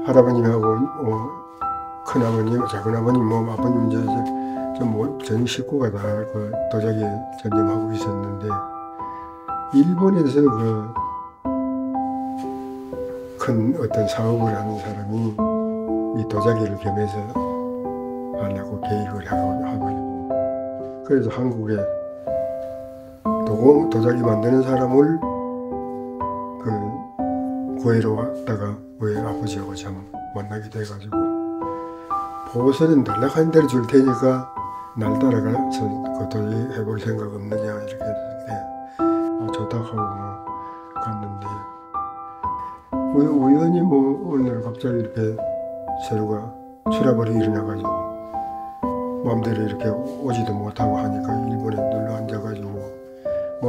할아버님하고 큰아버님, 작은아버님, 아버님 이제 전 식구가 다 그 도자기 전념하고 있었는데, 일본에서 그 큰 어떤 사업을 하는 사람이 이 도자기를 겸해서 하려고 계획을 하고, 그래서 한국에 도자기 만드는 사람을 그 구해러 왔다가 우리 아버지하고 참 만나게 돼가지고, 보고서는 단락한 대로 줄 테니까 날 따라가서 그 도자기 해볼 생각 없느냐 이렇게 했을 때 좋다고 하고 갔는데, 우연히 오늘 갑자기 이렇게 서로가 트러블이 일어나가지고 마음대로 이렇게 오지도 못하고 하니까 일본에 눌러 앉아가지고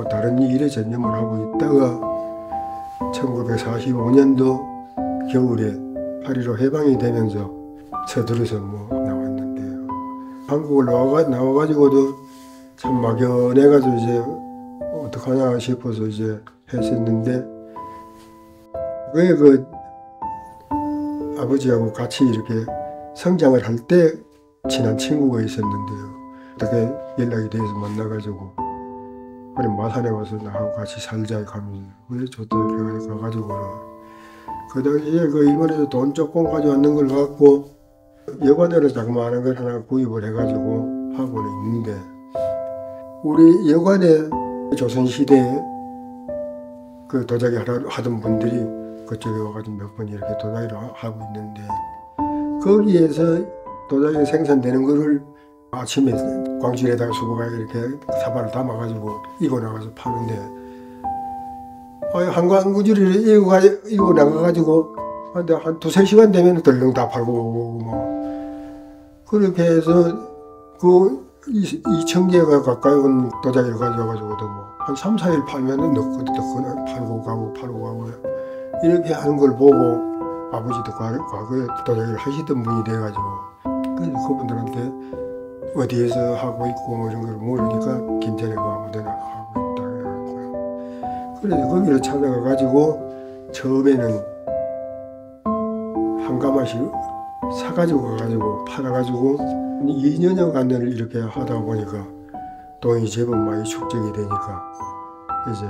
다른 일에 전념을 하고 있다가 1945년도 겨울에 8.15 해방이 되면서 서둘러서 나왔는데요. 한국을 나와가지고도 참 막연해가지고 이제 어떡하나 싶어서 이제 했었는데, 왜 그 아버지하고 같이 이렇게 성장을 할 때 친한 친구가 있었는데요. 어떻게 연락이 돼서 만나가지고 그래 마산에 와서 나하고 같이 살자 하면서 그래 좋다 이렇게 가가지고, 그 당시에 그 일본에서 돈 조금 가져왔는 걸 갖고 여관으로 자그마한 걸 하나 구입을 해가지고 하고는 있는데, 우리 여관에 조선시대에 그 도자기 하던 분들이 그쪽에 와가지고 몇 번 이렇게 도자기를 하고 있는데, 거기에서 도자기 생산되는 거를 아침에 광실에다가 수거가 이렇게 사발을 담아가지고 이고 나가서 파는데, 한광구지를 이고 나가가지고 한 두세 시간 되면 덜렁 다 팔고 그렇게 해서 그 2,000개가 가까이 온 도자기를 가져와가지고도 한 3, 4일 팔면은 너끈너끈 팔고 가고 이렇게 하는 걸 보고 아버지도 과거에 도자기를 하시던 분이 돼가지고, 그래서 그분들한테 어디에서 하고 있고 이런 걸 모르니까 김전에 아무데나 하고 있다 그러고요. 그래서 거기를 찾아가가지고 처음에는 한 가마씩 사가지고 가가지고 팔아가지고 2년여간을 이렇게 하다 보니까 돈이 제법 많이 축적이 되니까 이제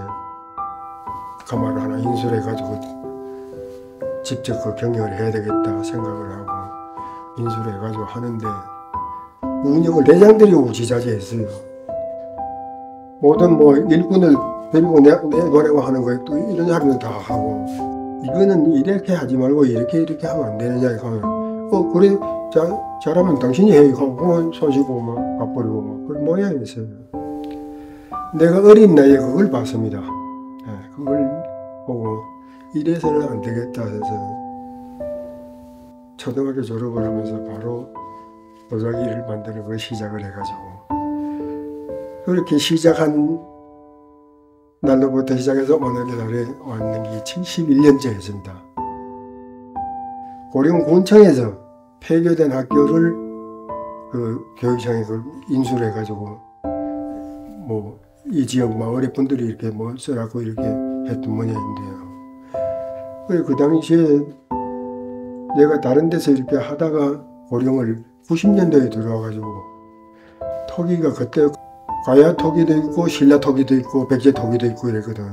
가마를 하나 인수해가지고 직접 그 경영을 해야 되겠다 생각을 하고 인수해가지고 하는데, 운영을 내장들이 우지자지했어요. 모든 일꾼을 데리고 내보내고 하는 거에 또 이런 사람들 다 하고, 이거는 이렇게 하지 말고 이렇게 하면 안 되느냐 하면 그래 잘하면 당신이 해 하고 손 씻고 밥버리고 그런 모양이었어요. 내가 어린 나이에 그걸 봤습니다. 그걸 보고 이래서는 안 되겠다 해서 초등학교 졸업을 하면서 바로 도자기를 만드는 걸 시작을 해가지고, 그렇게 시작한 날로부터 시작해서 오늘날에 왔는 게 71년째였습니다. 고령군청에서 폐교된 학교를 그 교육청에 인수를 해가지고 이 지역 마을의 분들이 이렇게 써갖고 이렇게 했던 모양인데요. 그 당시에 내가 다른 데서 이렇게 하다가 고령을 90년도에 들어와가지고 토기가 그때 가야 토기도 있고 신라 토기도 있고 백제 토기도 있고 이랬거든.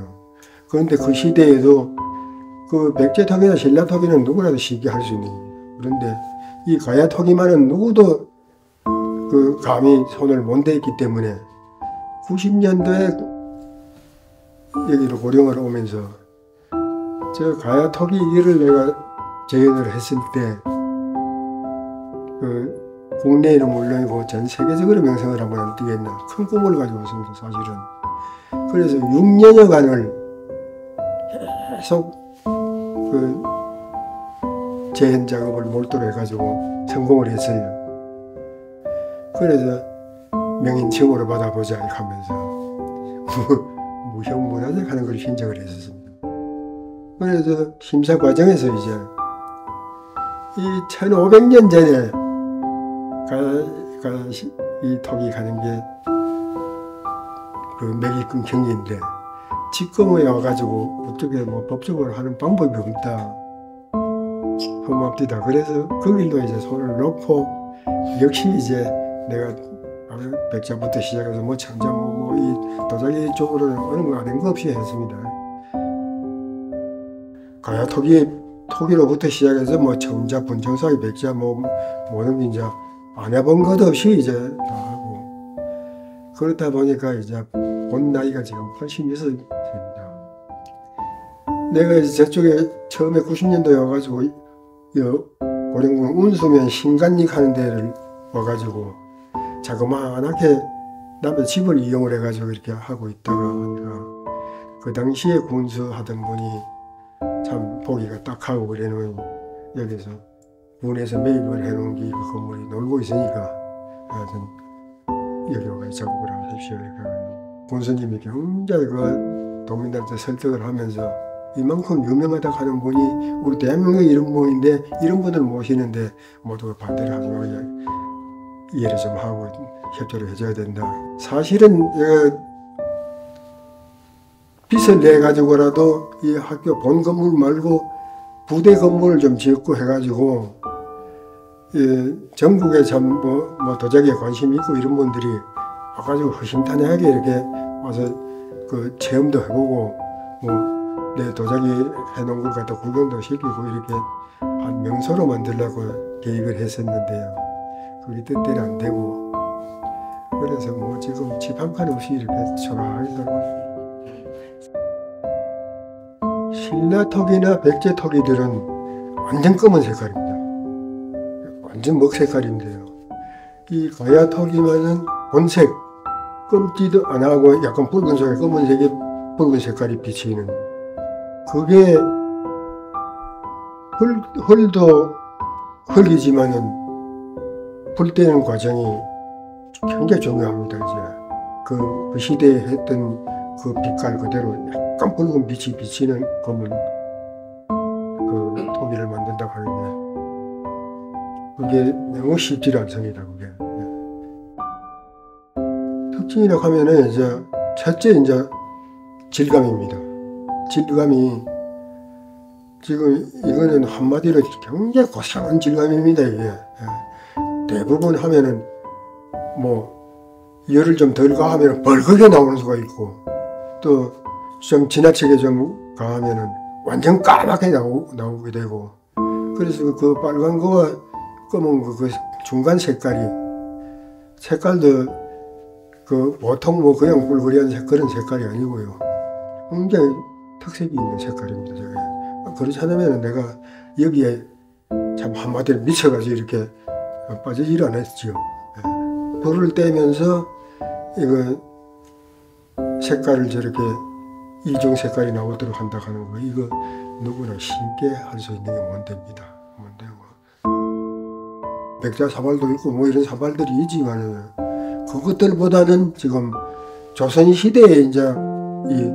그런데 그 시대에도 그 백제 토기나 신라 토기는 누구라도 쉽게 할 수 있는 거예요. 그런데 이 가야 토기만은 누구도 그 감히 손을 못 댔기 때문에 90년도에 여기로 고령을 오면서 저 가야 토기 일을 내가 재현을 했을 때 그 국내에는 물론이고 전 세계적으로 명성을 한번 띄겠나 큰 꿈을 가지고 왔습니다, 사실은. 그래서 6년여간을 계속 그 재현 작업을 몰두로 해가지고 성공을 했어요. 그래서 명인칭호를 받아보자 하면서 무형문화재 하는 걸 신청을 했었습니다. 그래서 심사 과정에서 이제 이 1500년 전에 이 토기 가는 게 그 매기금 경기인데 지금에 와가지고 어떻게 법적으로 하는 방법이 없다. 험합디다. 그래서 거길도 이제 손을 놓고 역시 이제 내가 백자부터 시작해서 뭐 창자 이 도자기 쪽으로는 어느 거 아닌 거 없이 했습니다. 가야 토기로부터 시작해서 뭐 청자, 분청사기, 백자 모든 게 이제 안 해본 것 없이 이제 다 하고 그렇다 보니까 이제 본 나이가 지금 86입니다. 내가 이제 저쪽에 처음에 90년도에 와가지고 고령군 운수면 신간닉 하는 데를 와가지고 자그마하게 남의 집을 이용을 해가지고 이렇게 하고 있다가 그 당시에 군수 하던 분이 참 보기가 딱하고 그래는 여기서 군에서 매입을 해놓은 게 그 건물이 놀고 있으니까 하여튼 여기 와서 작업을 하십시오. 군수님이 굉장히 그 도민들한테 설득을 하면서 이만큼 유명하다고 하는 분이 우리 대한민국의 이런 분인데 이런 분들 모시는데 모두가 반대를 하지 말고 이해를 좀 하고 협조를 해줘야 된다. 사실은 빚을 내 가지고라도 이 학교 본 건물 말고 부대 건물을 좀 짓고 해가지고 전국에 참 뭐 도자기에 관심이 있고 이런 분들이 와가지고 허심탄회하게 이렇게 와서 그 체험도 해보고 뭐 내 도자기 해놓은 걸 갖다 구경도 시키고 이렇게 한 명소로 만들려고 계획을 했었는데요. 그게 뜻대로 안 되고 그래서 뭐 지금 집 한 칸 없이 이렇게 초라하게 살고 신라토기나 백제토기들은 완전 검은 색깔입니다. 완전 먹 색깔인데요. 이 가야토기만은 본색 검지도 안 하고 약간 붉은색에 검은색에 붉은 색깔이 비치는 그게 흙도 흙이지만은 불 때는 과정이 굉장히 중요합니다. 이제 그 시대에 했던 그 빛깔 그대로 약간 붉은 빛이 비치는 검은 그 토기를 만든다고 하는데 그게 너무 쉽지 않습니다. 그게 특징이라고 하면은 이제 첫째 이제 질감입니다. 질감이 지금 이거는 한마디로 굉장히 고상한 질감입니다. 이게 대부분 하면은 뭐 열을 좀 덜 가하면 벌겋게 나오는 수가 있고 또 좀 지나치게 좀 가하면은 완전 까맣게 나오게 되고 그래서 그 빨간 거와 검은 그 중간 색깔도 그 보통 뭐 그냥 뿔그리한 그런 색깔이 아니고요. 굉장히 특색이 있는 색깔입니다. 저게. 그렇지 않으면 내가 여기에 참 한마디로 미쳐가지고 이렇게 빠지질 않았죠. 불을 떼면서 이거 색깔을 저렇게 이중 색깔이 나오도록 한다 하는 거 이거 누구나 쉽게 할 수 있는 게 뭔데입니다. 뭔데고. 백자 사발도 있고 뭐 이런 사발들이 있지만 그것들보다는 지금 조선시대에 이제 이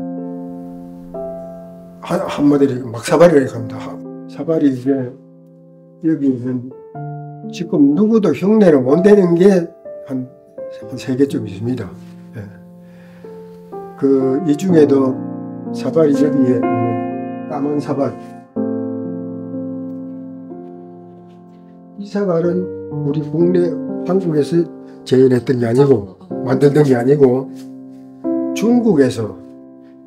한마디로 막사발이라고 합니다. 사발이 이제 여기는 지금 누구도 흉내를 못 내는 게 한 3개쯤 있습니다. 예. 이 중에도 사발이 저기에 까만 사발. 이 사발은 우리 한국에서 제일했던 게 아니고 만들던 게 아니고 중국에서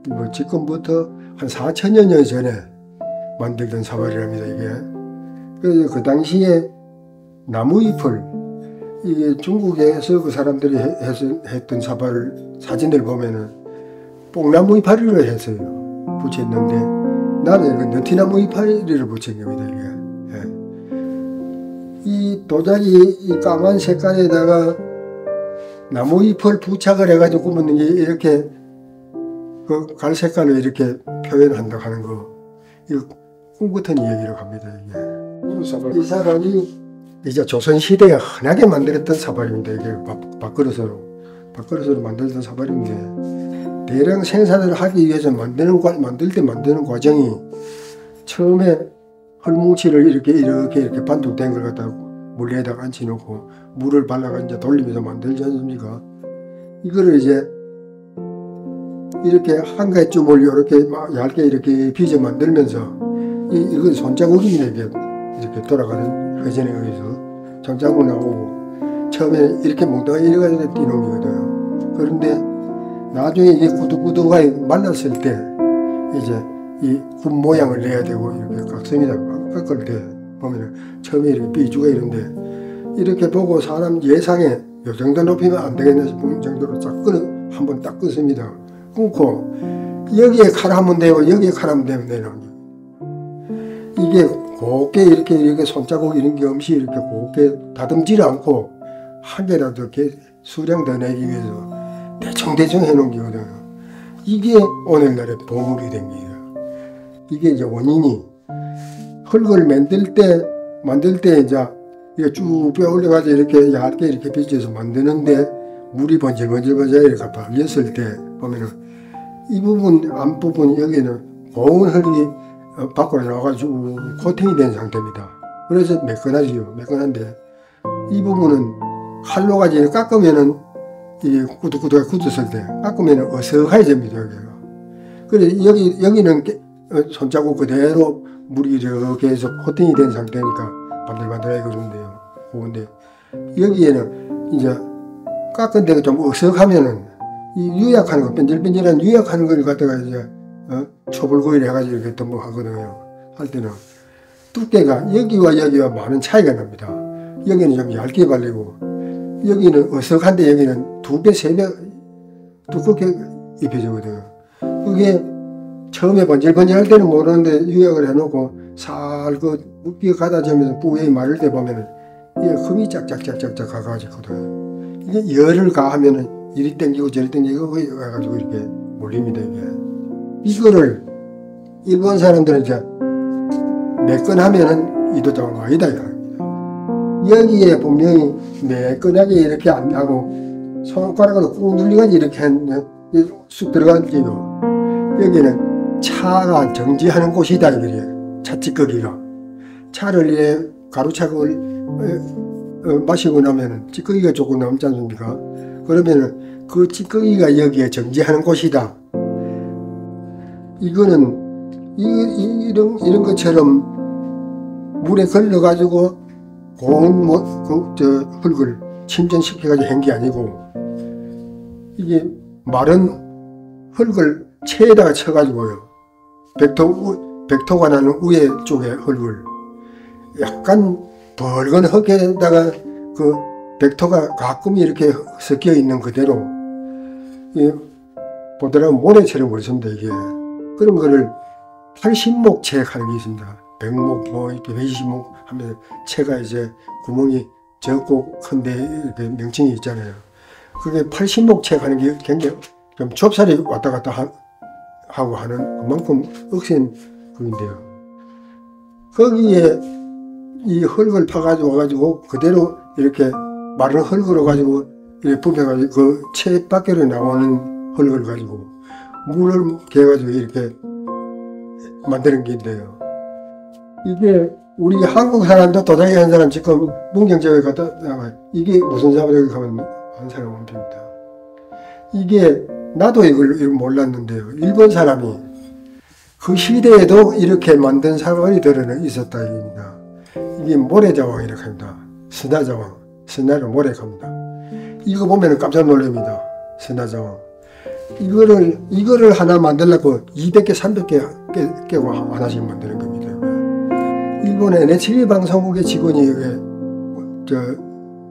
뭐 지금부터 한 4천여 년 전에 만들던 사발이랍니다. 이게 그래서 그 당시에 나무잎을 이게 중국에서 그 사람들이 했던 사진을 보면은 뽕나무 이파리로 해서요 붙였는데 나는 그 느티나무 이파리를 붙인 겁니다. 이게 이 도자기 이 까만 색깔에다가 나무 잎을 부착을 해가지고 꾸몄는 게 이렇게 그 갈색깔로 이렇게 표현한다고 하는 거 이거 꿈 같은 얘기라고 합니다. 이게 이 사발이 이제 조선시대에 흔하게 만들었던 사발입니다. 이게 밥그릇으로 만들던 사발인데 대량 생산을 하기 위해서 만드는 과정이 처음에 흙뭉치를 이렇게 반죽된 걸 갖다가 물에다가 앉혀놓고 물을 발라가 이제 돌리면서 만들지 않습니까? 이거를 이제 이렇게 한 가지 줌을 이렇게 막 얇게 이렇게 빚어 만들면서 이건 손자국입니다. 이게 이렇게 돌아가는 회전에 의해서 장자국 나오고 처음에 이렇게 먹다가 이래가지고 뛰는 거거든요. 그런데 나중에 이게 꾸덕꾸덕하게 말랐을 때 이제 이 굽 모양을 내야 되고 이렇게 깎습니다. 깎을 때 보면은 처음에 이렇게 삐죽어 이런데 이렇게 보고 사람 예상에 요 정도 높이면 안 되겠네 싶은 정도로 쫙 한번 딱 끊습니다. 끊고 여기에 칼하면 되고 여기에 칼하면 되면 되는 거예요. 이게 곱게 이렇게 손자국 이런 게 없이 이렇게 곱게 다듬지를 않고 한 개라도 이렇게 수량 더 내기 위해서 대충 해놓은 거거든요. 이게 오늘날의 보물이 된 거예요. 이게 이제 원인이 흙을 만들 때 이제 이게 쭉 뼈 올려가지고 이렇게 얇게 이렇게 빚어서 만드는데 물이 번질번질 이렇게 발렸을 때 보면은 이 부분 앞부분 여기는 고운 흙이 밖으로 나와가지고 코팅이 된 상태입니다. 그래서 매끈하지요. 매끈한데 이 부분은 칼로 가지고 깎으면은 이게 꾸덕꾸덕하게 굳었을 때 깎으면은 어석해집니다. 그래 여기는 손자국 그대로 물이 이렇게 해서 코팅이 된 상태니까 반들반들하게 그러는데요. 근데 여기에는 이제 깎은 데가 좀 어석하면은 이 유약하는 거, 뺀질뺀질한 유약하는 걸 갖다가 이제 초벌구이를 해가지고 이렇게 덤벙하거든요. 할 때는 두께가 여기와 많은 차이가 납니다. 여기는 좀 얇게 발리고 여기는 어석한데 여기는 2배, 3배 두껍게 입혀지거든요. 그게 처음에 번질번질할 때는 모르는데 유약을 해놓고 살그 물기가 가다지면서 뿌에 마를 때 보면은 이게 흠이 짝짝짝짝짝 가가지거든요. 이게 열을 가하면은 이리 땡기고 저리 땡기고 가가지고 이렇게 몰립니다. 이거를 일본 사람들은 이제 매끈하면은 이도자가 아니다 이겁니다. 여기에 분명히 매끈하게 이렇게 안 하고 손가락으로 꾹 눌리가지고 이렇게 쑥 들어가지고 여기는 차가 정지하는 곳이다 이거예요. 찻찌꺼기가 차를 이렇게 가루차를 마시고 나면은 찌꺼기가 조금 남지 않습니까? 그러면은 그 찌꺼기가 여기에 정지하는 곳이다. 이거는 이런 것처럼 물에 걸러 가지고 고운 흙을 침전시켜 가지고 한 게 아니고 이게 마른 흙을 체에다가 쳐 가지고요. 백토가 나는 위에 쪽에 흙을 약간 붉은 흙에다가 그 백토가 가끔 이렇게 섞여 있는 그대로 보더라도 모래처럼 그렇습니다. 이게 그런 거를 80목 채하는 게 있습니다. 100목 뭐 이렇게 120목 하면 채가 이제 구멍이 적고 큰데 이렇게 명칭이 있잖아요. 그게 80목 채하는 게 굉장히 좀 좁쌀이 왔다 갔다 하고 하는 그만큼 억센 그인데요. 거기에 이 흙을 파가지고 와가지고 그대로 이렇게 마른 흙으로 가지고 이렇게 부벼가지고 그 채 밖으로 나오는 흙을 가지고 물을 개가지고 이렇게 만드는 게 있는데요. 이게 우리 한국 사람도 도자기 한 사람 지금 문경지역에 갔다 나가요. 이게 무슨 사업이라고 하면 한 사람 원표입니다. 이게 나도 이걸 몰랐는데요. 일본 사람이 그 시대에도 이렇게 만든 사람이 들어는 있었다 입니다. 이게 모래자왕이라고 합니다. 스나자왕, 스나를 모래라고 합니다. 이거 보면 깜짝 놀랍니다. 스나자왕. 이거를 하나 만들려고 200개, 300개 깨고 하나씩 만드는 겁니다. 일본의 NHK 방송국의 직원이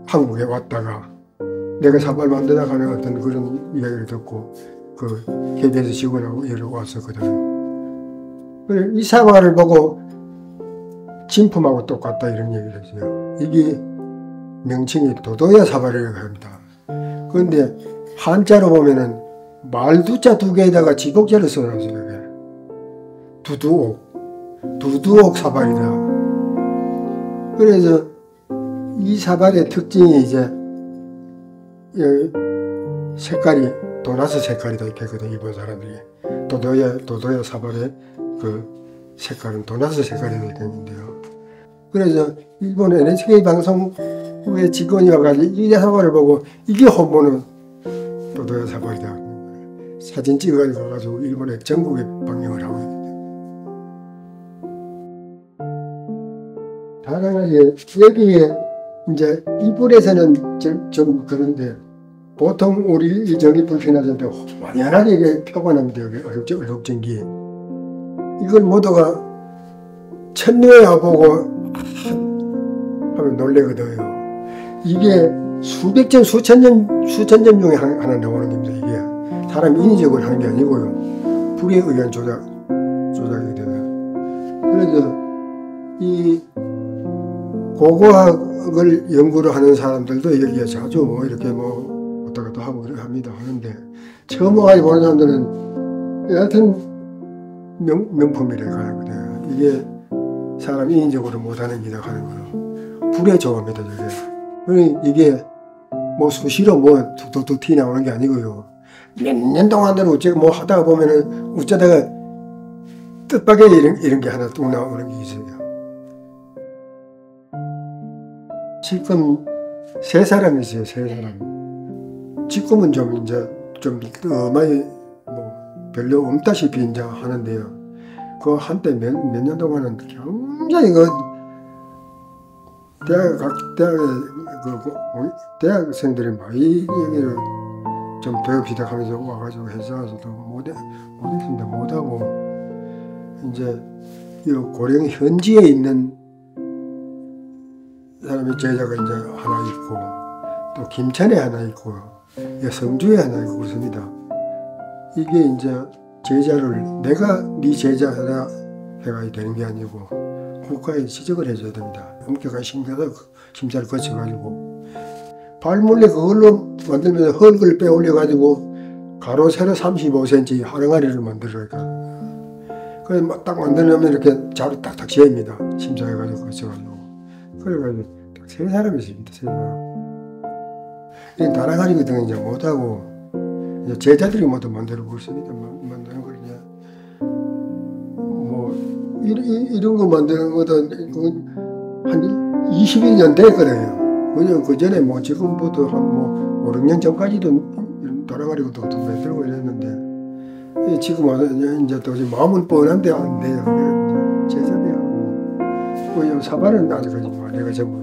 한국에 왔다가 내가 사발 만들어 가는 어떤 그런 이야기를 듣고 그 KBS 직원하고 여러 왔었거든요. 그래, 이 사과를 보고 진품하고 똑같다 이런 얘기를 했어요. 이게 명칭이 도도야 사발이라고 합니다. 그런데 한자로 보면은 말두자 2개에다가 지복자를 써놨어요. 두두옥 사발이다. 그래서 이 사발의 특징이 이제 색깔이 도나스 색깔이다 이렇게 했거든. 일본 사람들이 도도야 사발의 그 색깔은 도나스 색깔이다 이렇게 했는데요. 그래서 일본 NHK 방송국의 직원이 와가지고 이 사발을 보고 이게 혼모는 도도야 사발이다. 사진 찍어가지고 가가지고 일본의 전국에 방영을 하고 있습니다. 다양하게 여기에 이제 이불에서는 좀 그런데 보통 우리 이 전기불 피나실 때 완연하게 이게 표가 납니다. 여기 얼룩전기에. 이걸 모두가 첫눈에 보고 하면 놀래거든요. 이게 수백 점, 수천 점 중에 하나 나오는 겁니다. 이게 사람 인위적으로 하는 게 아니고요. 불에 의한 조작이 되고요. 그래서 이 고고학을 연구를 하는 사람들도 여기에 자주 뭐 이렇게 뭐 왔다 갔다 하고 합니다. 하는데 처음 와서 보는 사람들은 여하튼 명품이라고 하거든요. 이게 사람이 인위적으로 못하는 기다 하는 거예요. 불에 좋아합니다. 이게 뭐 수시로 뭐 툭툭툭 티 나오는 게 아니고요. 몇 년 동안은 어째가 뭐 하다가 보면은 어쩌다가 뜻밖의 이런 게 하나 뚝 나오는 게 있어요. 지금 세 사람이세요. 세 사람. 지금은 좀 이제 좀 많이 뭐 별로 없다시피 이제 하는데요. 그 한때 몇 년 동안은 굉장히 대학생들이 많이 얘기를 좀 배웁시다 하면서 와가지고 해서도 못했습니다. 못하고 이제 이 고령 현지에 있는 사람의 제자가 이제 하나 있고 또 김천에 하나 있고 성주에 하나 있고 그렇습니다. 이게 이제 제자를 내가 네 제자 하나 해가 되는 게 아니고 국가에 지적을 해줘야 됩니다. 엄격한 심사를 거쳐가지고 발물리 그걸로 만들면서 흙을 빼올려가지고 가로 세로 35cm 하렁아리를 만들어니까 그래서 딱 만들려면 이렇게 자루 딱딱 지어입니다. 심사해가지고 거쳐가지고 그래가지고 딱 세 사람이 있습니다. 세 사람. 이게 다랑아리거든요. 이제 못하고 이제 제자들이 모두 만들어 보습니다. 만드는 걸 이제 뭐 이런 거 만드는 것도 한 21년 됐거든요. 그냥 그 전에 뭐 지금부터 한 뭐 5, 6년 전까지도 이런 다랑아리도 만들고 이랬는데 지금 와서 이제 또 마음은 뻔한데 안 돼요. 제자들하고 뭐 사발은 아직까지 뭐 내가 전부